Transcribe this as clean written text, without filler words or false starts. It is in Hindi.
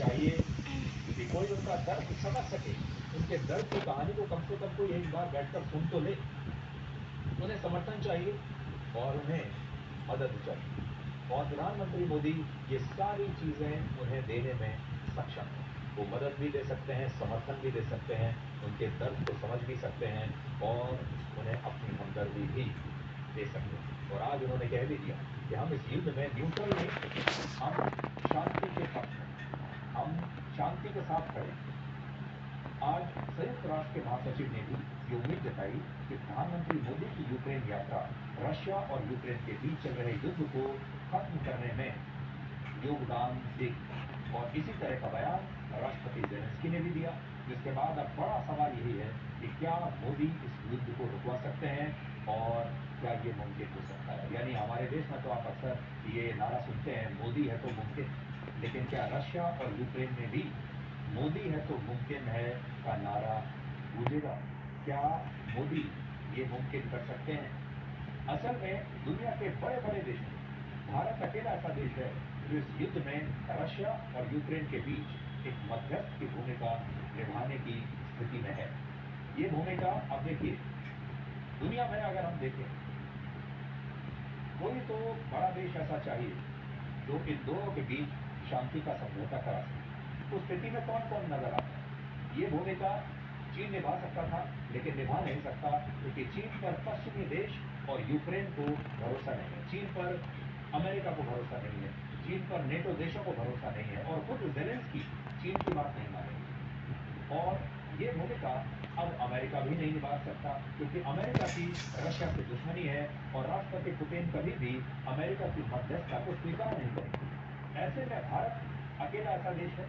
चाहिए कि कोई उनका दर्द समझ सके, उनके दर्द की कहानी को कम से कम कोई एक बार बैठकर सुन तो ले। उन्हें समर्थन चाहिए और उन्हें मदद चाहिए, और प्रधानमंत्री मोदी ये सारी चीजें उन्हें देने में सक्षम है। वो मदद भी दे सकते हैं, समर्थन भी दे सकते हैं, उनके दर्द को समझ भी सकते हैं और उन्हें अपनी हमदर्दी भी दे सकते हैं। और आज उन्होंने कह भी दिया कि हम इस युद्ध में न्यूट्रल नहीं, हम शांति के पक्ष में, हम शांति के साथ खड़े हैं। आज संयुक्त राष्ट्र के महासचिव ने भी ये उम्मीद जताई कि प्रधानमंत्री मोदी की यूक्रेन यात्रा रशिया और यूक्रेन के बीच चल रहे युद्ध को खत्म करने में योगदान देगी। और इसी तरह का बयान राष्ट्रपति जेलेंस्की ने भी दिया, जिसके बाद अब बड़ा सवाल यही है कि क्या मोदी इस युद्ध को रुकवा सकते हैं और क्या ये मुमकिन हो सकता है। यानी हमारे देश में तो आप अक्सर ये नारा सुनते हैं, मोदी है तो मुमकिन, लेकिन क्या रशिया और यूक्रेन में भी मोदी है तो मुमकिन है का नारा गूंजेगा? क्या मोदी ये मुमकिन कर सकते हैं? असल में दुनिया के बड़े बड़े देशों, भारत अकेला ऐसा देश है जो इस युद्ध में रशिया और यूक्रेन के बीच एक मध्यस्थ की भूमिका निभाने की स्थिति में है। ये भूमिका अब देखिए, दुनिया में अगर हम देखें, कोई तो बड़ा देश ऐसा चाहिए जो इन दोनों के बीच शांति का समझौता करा सके। उस स्थिति में कौन कौन नजर आता है? ये भूमिका चीन निभा सकता था, लेकिन निभा नहीं सकता क्योंकि चीन पर पश्चिमी देश और यूक्रेन को भरोसा नहीं है, चीन पर अमेरिका को भरोसा नहीं है, चीन पर नेटो देशों को भरोसा नहीं है, और खुद जेलेंस्की चीन की बात नहीं मानेंगे। और ये भूमिका अब अमेरिका भी नहीं निभा सकता क्योंकि अमेरिका की रशिया से दुश्मनी है और राष्ट्रपति पुतिन कभी भी अमेरिका की मध्यस्थता को स्वीकार नहीं करेंगे। ऐसे में भारत अकेला ऐसा देश है